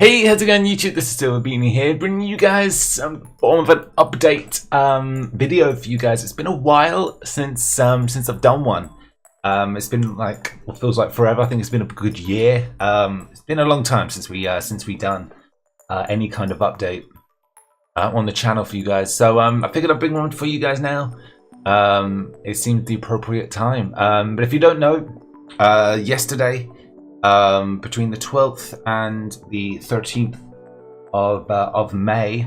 Hey, how's it going YouTube? This is SilverBeanie here, bringing you guys some form of an update video for you guys. It's been a while since I've done one. It's been like what feels like forever. I think it's been a good year. It's been a long time since we done any kind of update on the channel for you guys. So I figured I'd bring one for you guys now. It seemed the appropriate time. But if you don't know, yesterday, between the 12th and the 13th of May,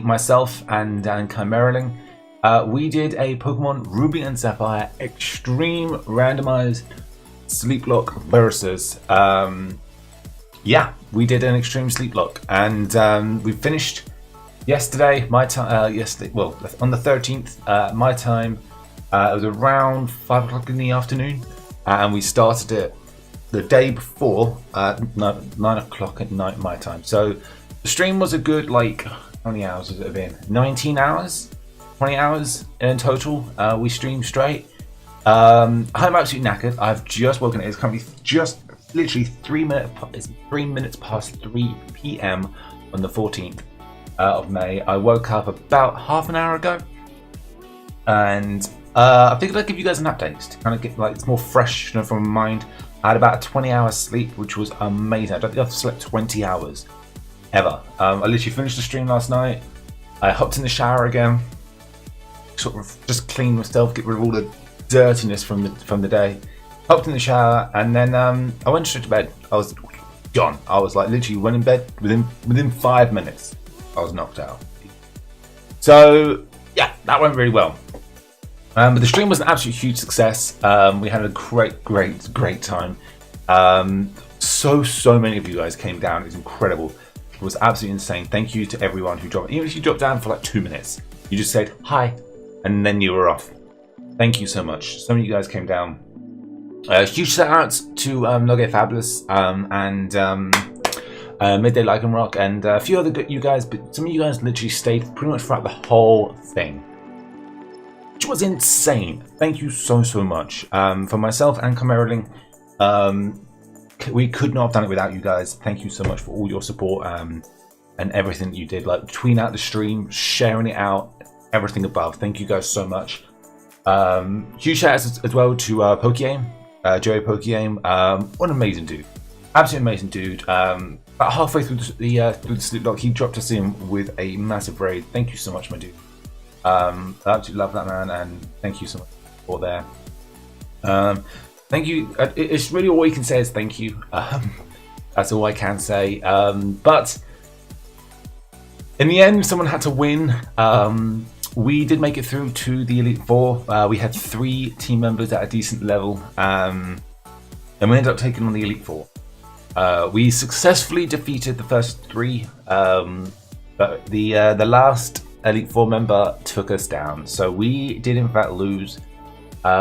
myself, and Chimeraling, we did a Pokemon Ruby and Sapphire Extreme Randomized Sleep Lock versus. Yeah, we did an Extreme Sleep Lock, and we finished yesterday. My time, yesterday. Well, on the 13th, my time. It was around 5 o'clock in the afternoon. And we started it the day before, 9 o'clock at night my time. So the stream was a good, like, how many hours has it been? 19 hours? 20 hours in total. We streamed straight. I'm absolutely knackered. I've just woken up. It's currently just literally 3 minutes past 3 p.m. on the 14th of May. I woke up about half an hour ago. And I figured I'd give you guys an update to kind of get like it's more fresh, you know, from my mind. I had about 20 hours sleep, which was amazing. I don't think I've slept 20 hours ever. I literally finished the stream last night. I hopped in the shower again, sort of just cleaned myself, get rid of all the dirtiness from the day. Hopped in the shower, and then I went straight to bed. I was gone. I was like literally went in bed within 5 minutes. I was knocked out. So yeah, that went really well. But the stream was an absolute huge success. We had a great time. So many of you guys came down. It was incredible. It was absolutely insane. Thank you to everyone who dropped. Even if you dropped down for like 2 minutes, you just said hi, and then you were off. Thank you so much. So many of you guys came down. Huge shout outs to Nogay Fabulous and Midday Like and Rock and a few other you guys. But some of you guys literally stayed pretty much throughout the whole thing, which was insane. Thank you so much. For myself and Chimeraling, we could not have done it without you guys. Thank you so much for all your support and everything that you did, like tweeting out the stream, sharing it out, everything above. Thank you guys so much. Huge shout outs as well to Pokegame, Joey Pokegame. What an amazing dude, absolutely amazing dude. About halfway through the sleep lock, he dropped us in with a massive raid. Thank you so much, my dude. I absolutely love that man, and thank you so much for there. Thank you. It's really all you can say is thank you. That's all I can say. But in the end, someone had to win. We did make it through to the Elite Four. We had 3 team members at a decent level, and we ended up taking on the Elite Four. We successfully defeated the first 3, but the last Elite Four member took us down, so we did in fact lose.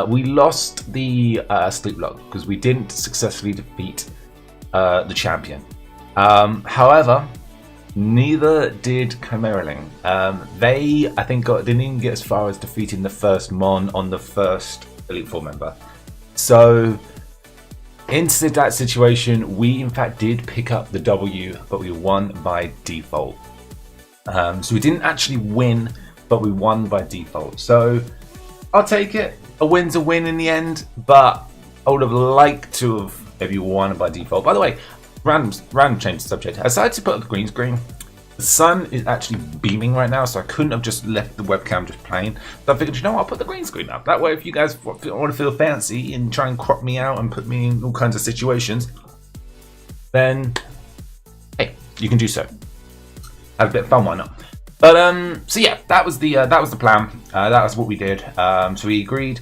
We lost the sleep lock because we didn't successfully defeat the champion. However, neither did Chimeraling. They, I think, didn't even get as far as defeating the first Mon on the first Elite Four member. So into that situation, we in fact did pick up the W, but we won by default. So we didn't actually win, but we won by default. So I'll take it. A win's a win in the end, but I would have liked to have maybe won by default. By the way, random change of subject. I decided to put up the green screen. The sun is actually beaming right now, so I couldn't have just left the webcam just playing. So I figured, you know what, I'll put the green screen up. That way, if you guys want to feel fancy and try and crop me out and put me in all kinds of situations, then hey, you can do so. Have a bit of fun, why not? But so yeah, that was the plan. That was what we did. So we agreed,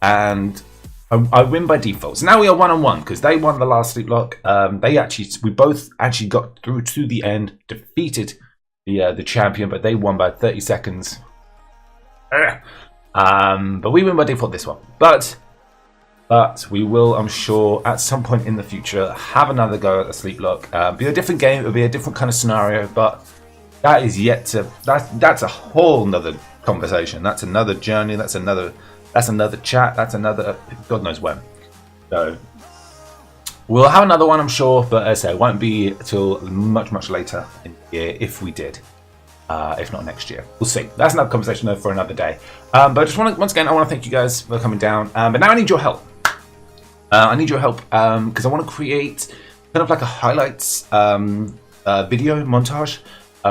and I win by default. So now we are 1-on-1 because they won the last sleep lock. We both actually got through to the end, defeated the champion, but they won by 30 seconds. But we win by default this one. But we will, I'm sure, at some point in the future, have another go at the sleep lock. Be a different game. It'll be a different kind of scenario, but that is yet to. That's a whole nother conversation. That's another journey. That's another chat. That's another God knows when. So We'll have another one, I'm sure, but as I say, it won't be till much later in the year if we did. If not next year, we'll see. That's another conversation though for another day. But I just want to, once again, I want to thank you guys for coming down. But now I need your help. I need your help because I want to create kind of like a highlights video montage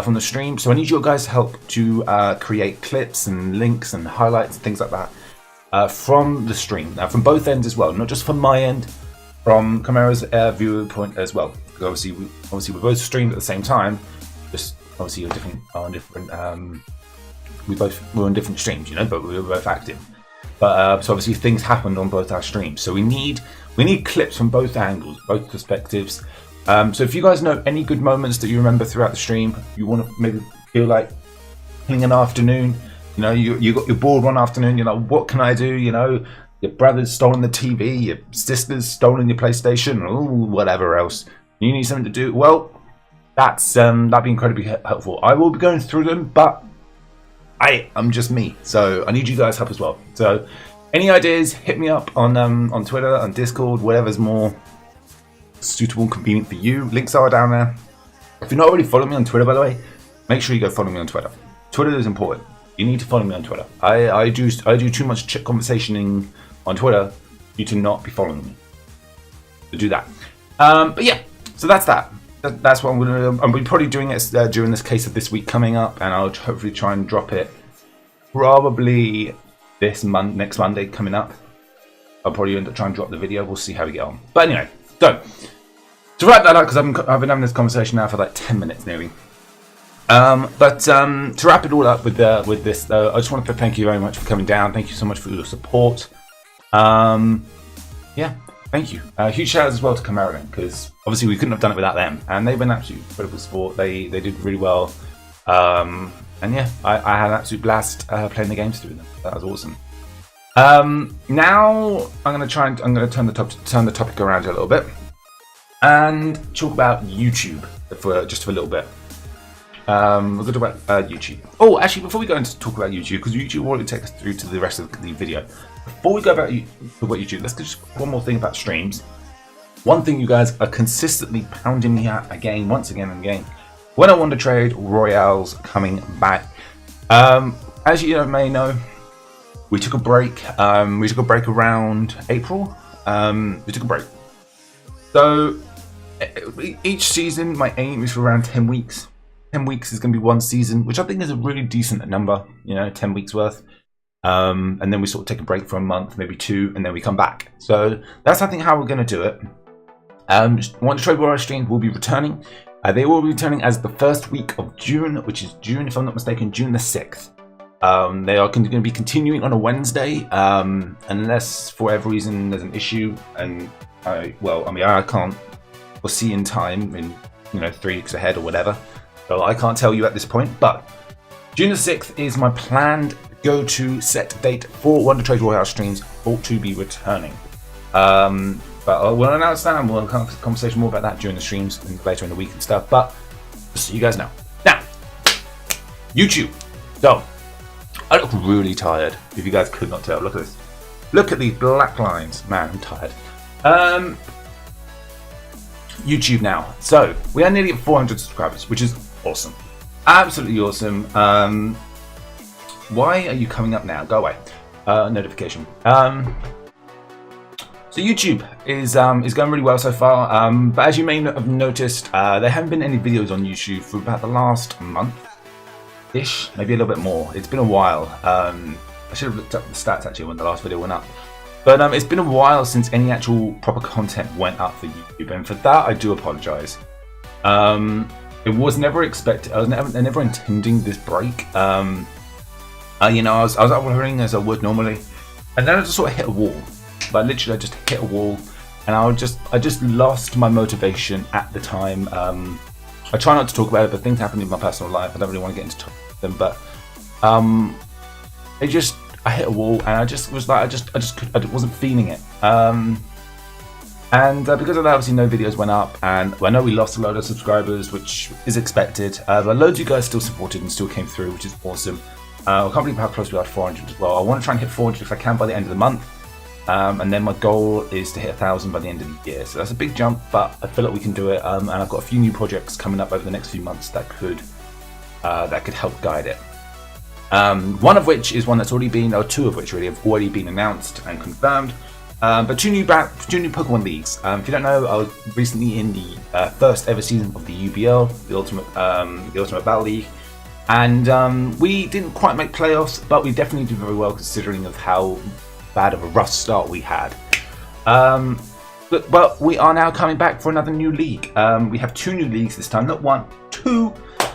from the stream. So I need your guys' help to create clips and links and highlights and things like that from the stream. Now from both ends as well, not just from my end, from Chimera's viewer point as well. Because obviously we both streamed at the same time. Just obviously we're on different streams, you know, but we were both active. But so obviously things happened on both our streams. So we need clips from both angles, both perspectives. So if you guys know any good moments that you remember throughout the stream, you want to maybe feel like having an afternoon, you know, you're bored one afternoon, you're like, what can I do? You know, your brother's stolen the TV, your sister's stolen your PlayStation, or whatever else. You need something to do. Well, that'd be incredibly helpful. I will be going through them, but I'm just me, so I need you guys' help as well. So any ideas, hit me up on Twitter, on Discord, whatever's more suitable and convenient for you. Links are down there. If you're not already following me on Twitter, by the way, make sure you go follow me on Twitter. Twitter is important. You need to follow me on Twitter. I do too much conversationing on Twitter for you to not be following me. So do that. But yeah, so that's that. That's what I'm going to do. I'll be probably doing it during this case of this week coming up, and I'll hopefully try and drop it probably next Monday coming up. I'll probably end up trying to drop the video. We'll see how we get on. But anyway, so to wrap that up, because I've been having this conversation now for like 10 minutes nearly. But to wrap it all up with this, though, I just want to thank you very much for coming down. Thank you so much for your support. Yeah. Thank you. Huge shout out as well to Chimeraling, because obviously we couldn't have done it without them, and they've been absolutely incredible support. They did really well, and yeah, I had an absolute blast playing the games through them. That was awesome. Now I'm going to turn the topic around a little bit and talk about YouTube for a little bit. We're going to talk about YouTube. Oh, actually, before we go into talk about YouTube, because YouTube will already take us through to the rest of the video. Before we go about YouTube, let's just one more thing about streams. One thing you guys are consistently pounding me at once again and again. When I Wonder Trade Royale's coming back. As you may know, we took a break. We took a break around April. We took a break. So each season, my aim is for around 10 weeks. 10 weeks is going to be one season, which I think is a really decent number. 10 weeks worth. And then we sort of take a break for a month, maybe 2, and then we come back. So that's I think how we're going to do it. Wonder Trade Royale streams will be returning. They will be returning as the first week of June, which is June, if I'm not mistaken, June the 6th. They are going to be continuing on a Wednesday, unless for whatever reason there's an issue. And I can't foresee in time, in 3 weeks ahead or whatever. So I can't tell you at this point. But June the 6th is my planned go-to set date for Wonder Trade Royale streams, ought to be returning. But we'll announce that, and we'll have a conversation more about that during the streams and later in the week and stuff. But just so you guys know. Now, YouTube. So, I look really tired, if you guys could not tell. Look at this. Look at these black lines. Man, I'm tired. YouTube now. So, we are nearly at 400 subscribers, which is awesome. Absolutely awesome. Why are you coming up now? Go away. Notification. So YouTube is going really well so far. But as you may have noticed, there haven't been any videos on YouTube for about the last month-ish, maybe a little bit more. It's been a while. I should have looked up the stats actually when the last video went up. But it's been a while since any actual proper content went up for YouTube, and for that I do apologise. It was never expected. I was never intending this break. I was uploading as I would normally, and then I just sort of hit a wall. But literally, I just hit a wall, and I just lost my motivation at the time. I try not to talk about it, but things happen in my personal life. I don't really want to get into them, but I hit a wall, and I just was like, I wasn't feeling it. And because of that, obviously no videos went up, and I know we lost a load of subscribers, which is expected. But loads of you guys still supported and still came through, which is awesome. I can't believe how close we are to 400 as well. I want to try and hit 400 if I can by the end of the month. and then my goal is to hit 1,000 by the end of the year. So that's a big jump, but I feel like we can do it. And I've got a few new projects coming up over the next few months that could help guide it. One of which is one that's already been, or two of which really have already been announced and confirmed. But two new Pokemon leagues. If you don't know, I was recently in the first ever season of the UBL, the Ultimate Battle League, and we didn't quite make playoffs, but we definitely did very well considering of how bad of a rough start we had. But we are now coming back for another new league. We have two new leagues this time, not one, two.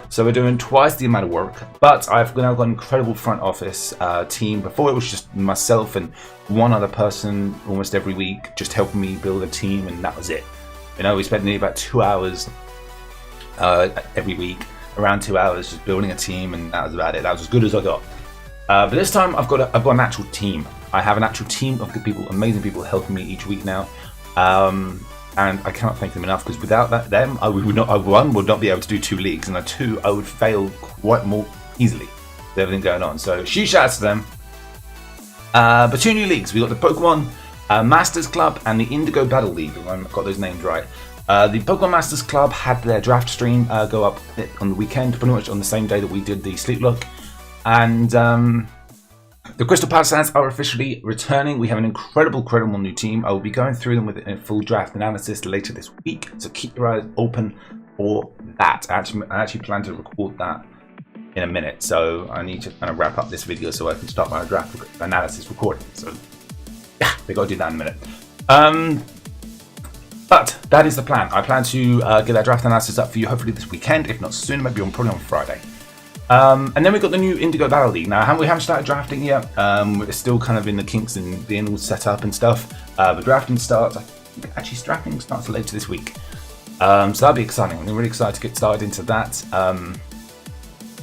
So we're doing twice the amount of work, but I've now got an incredible front office team. Before it was just myself and one other person almost every week, just helping me build a team, and that was it. You know, we spent nearly about 2 hours every week, around 2 hours, just building a team, and that was about it. That was as good as I got. But this time I've got an actual team. I have an actual team of good people, amazing people helping me each week now. And I cannot thank them enough, because without them, would not be able to do two leagues, and two, I would fail quite more easily with everything going on. So huge shout out to them. But two new leagues. We got the Pokemon Masters Club and the Indigo Battle League. If I've got those names right. The Pokemon Masters Club had their draft stream go up on the weekend, pretty much on the same day that we did the Sleep Look, and the Crystal Palisades are officially returning. We have an incredible new team. I will be going through them with a full draft analysis later this week, so keep your eyes open for that. I actually plan to record that in a minute, so I need to kind of wrap up this video so I can start my draft analysis recording. So yeah, we got to do that in a minute. But that is the plan. I plan to get that draft analysis up for you hopefully this weekend, if not sooner, maybe probably on Friday. And then we've got the new Indigo Battle League. Now, we haven't started drafting yet. We're still kind of in the kinks and being all set up and stuff. But drafting starts, drafting starts later this week. So that'll be exciting. I'm really excited to get started into that.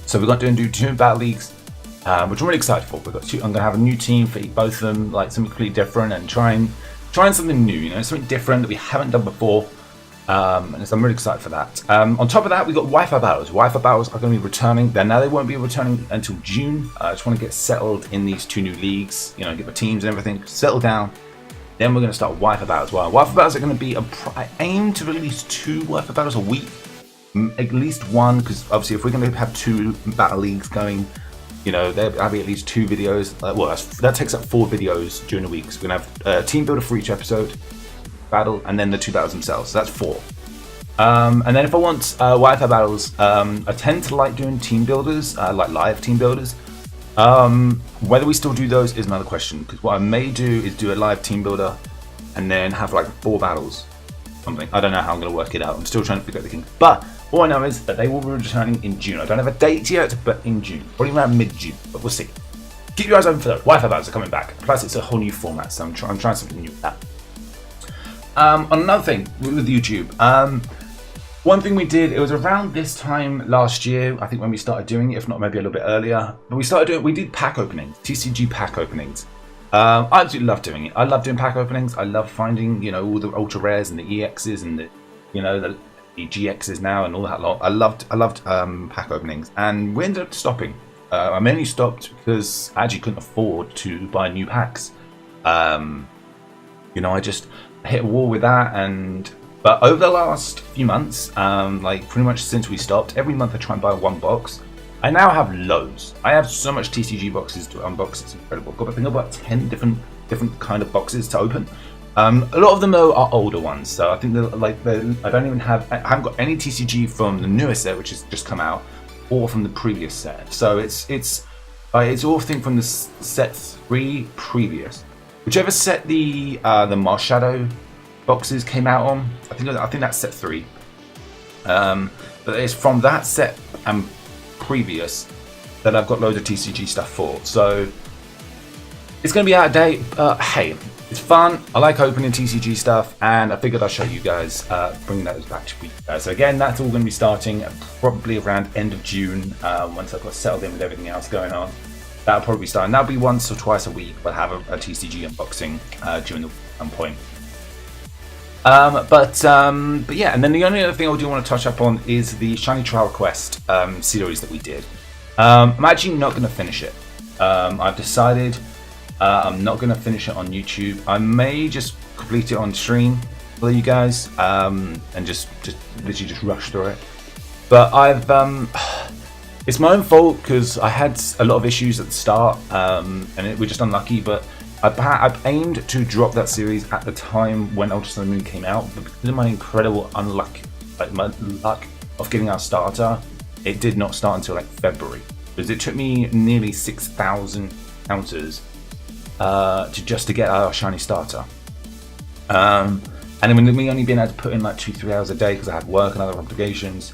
So we're going to do two battle leagues, which I'm really excited for. We've got two. I'm going to have a new team for both of them, like something completely different, and trying something new. You know, something different that we haven't done before. And so I'm really excited for that. On top of that, we've got Wi-Fi battles. Wi-Fi battles are going to be returning. Now they won't be returning until June. I just want to get settled in these two new leagues. You know, get my teams and everything settled down. Then we're going to start Wi-Fi battles. Well, Wi-Fi battles are going to be I aim to release two Wi-Fi battles a week, at least one, because obviously if we're going to have two battle leagues going, you know, there'll be at least two videos. Well, that takes up 4 videos during the week. So we're going to have a team builder for each episode, battle, and then the two battles themselves. So that's 4. And then if I want Wi-Fi battles, I tend to like doing team builders, like live team builders. Whether we still do those is another question, because what I may do is do a live team builder and then have like 4 battles, something. I don't know how I'm going to work it out. I'm still trying to figure out the kinks. But all I know is that they will be returning in June. I don't have a date yet, but in June, probably around mid-June, but we'll see. Keep your eyes open for those. Wi-Fi battles are coming back. Plus, it's a whole new format, so I'm trying something new with that. Another thing with YouTube, one thing we did, it was around this time last year, I think, when we started doing it, if not maybe a little bit earlier, but we did pack openings, TCG pack openings. I absolutely love doing it. I love doing pack openings. I love finding, you know, all the ultra rares and the EXs and the, you know, the GXs now and all that lot. I loved pack openings, and we ended up stopping. I mainly stopped because I actually couldn't afford to buy new packs. You know, I just hit a wall with that, but over the last few months, like pretty much since we stopped, every month I try and buy 1 box. I now have loads. I have so much TCG boxes to unbox, it's incredible. I think I've got 10 different kind of boxes to open. A lot of them though are older ones, so I think I haven't got any TCG from the newest set, which has just come out, or from the previous set. So it's all thing from the set 3 previous. Whichever set the Mars Shadow boxes came out on, I think that's set 3. But it's from that set and previous that I've got loads of TCG stuff for. So it's going to be out of date, but hey, it's fun. I like opening TCG stuff, and I figured I'd show you guys, bringing those back to you guys. So again, that's all going to be starting probably around end of June, once I've got settled in with everything else going on. That'll probably be starting. That'll be once or twice a week, but have a TCG unboxing during the one point. But yeah, and then the only other thing I do want to touch up on is the Shiny Trial Quest series that we did. I'm actually not going to finish it. I've decided I'm not going to finish it on YouTube. I may just complete it on stream for you guys, and just literally just rush through it. But it's my own fault because I had a lot of issues at the start, and we're just unlucky. But I aimed to drop that series at the time when Ultra Sun Moon came out, but because of my incredible unluck, like my luck of getting our starter, it did not start until like February. Because it took me nearly 6,000 encounters to get our shiny starter. And then with me only being able to put in like 2-3 hours a day because I had work and other obligations,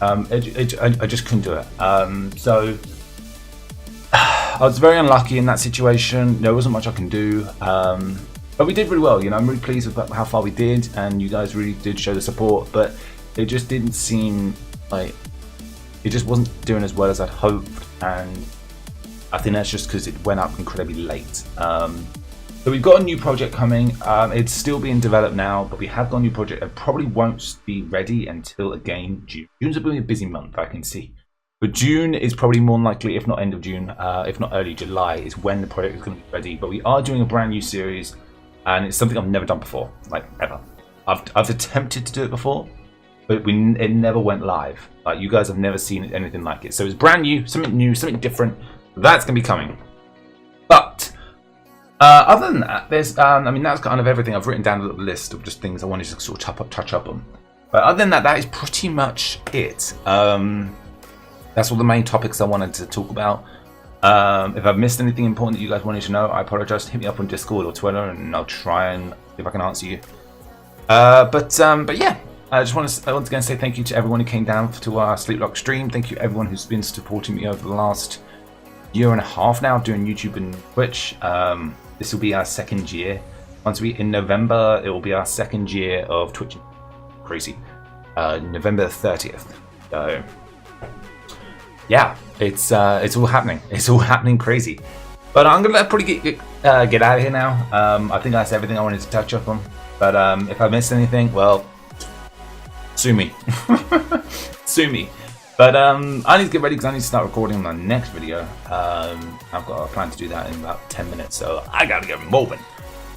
I just couldn't do it. So I was very unlucky in that situation. There wasn't much I can do, but we did really well. You know, I'm really pleased with how far we did, and you guys really did show the support. But it just didn't seem like it just wasn't doing as well as I'd hoped, and I think that's just because it went up incredibly late. So we've got a new project coming. It's still being developed now, but we have got a new project that probably won't be ready until again June. June's a busy month, I can see. But June is probably more likely, if not end of June, if not early July, is when the project is going to be ready. But we are doing a brand new series, and it's something I've never done before, like ever. I've attempted to do it before, but it never went live. Like, you guys have never seen anything like it. So it's brand new, something different. That's going to be coming. But other than that, there's I mean, that's kind of everything. I've written down a little list of just things I wanted to sort of touch up on. But other than that, that is pretty much it. That's all the main topics I wanted to talk about. If I've missed anything important that you guys wanted to know, I apologize. Hit me up on Discord or Twitter, and I'll try and see if I can answer you. But yeah, I just want to once again say thank you to everyone who came down to our Sleeplock stream. Thank you everyone who's been supporting me over the last year and a half now doing YouTube and Twitch. This will be our second year. In November, it will be our second year of Twitch. Crazy. November 30th. So yeah, it's all happening. It's all happening crazy. But I'm gonna probably get out of here now. I think that's everything I wanted to touch up on. But if I missed anything, well, sue me. Sue me. But I need to get ready because I need to start recording my next video. I've got a plan to do that in about 10 minutes, so I gotta get moving.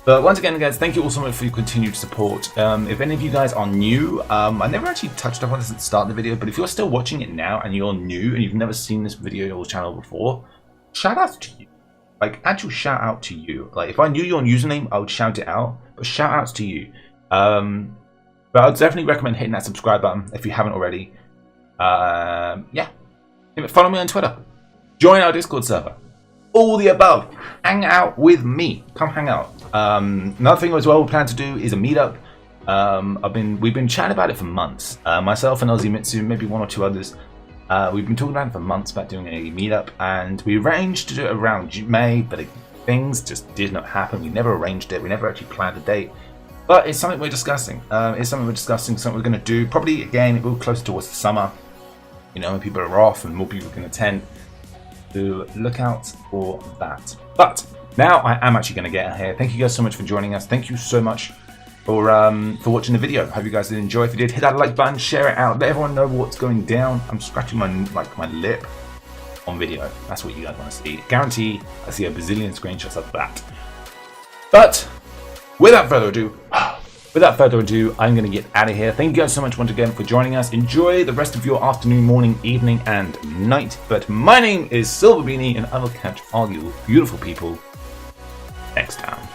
But once again, guys, thank you all so much for your continued support. If any of you guys are new, I never actually touched up on this at the start of the video, but if you're still watching it now and you're new and you've never seen this video or channel before, shout out to you. Like, actual shout out to you. Like, if I knew your username, I would shout it out, but shout outs to you. But I'd definitely recommend hitting that subscribe button if you haven't already. Yeah. Follow me on Twitter. Join our Discord server. All the above. Hang out with me. Come hang out. Another thing as well we plan to do is a meetup. We've been chatting about it for months. Myself and Ozzy Mitsu, maybe one or two others. We've been talking about it for months about doing a meetup, and we arranged to do it around May, but things just did not happen. We never arranged it. We never actually planned a date. But it's something we're discussing. Something we're going to do. Probably, again, it will be closer towards the summer. You know, when people are off and more people can attend. So look out for that. But now I am actually going to get out here. Thank you guys so much for joining us. Thank you so much for watching the video. Hope you guys did enjoy. If you did, hit that like button, share it out, let everyone know what's going down. I'm scratching my lip on video. That's what you guys want to see. Guarantee I see a bazillion screenshots of that. But without further ado, I'm going to get out of here. Thank you guys so much once again for joining us. Enjoy the rest of your afternoon, morning, evening, and night. But my name is SilverBeanie, and I will catch all you beautiful people next time.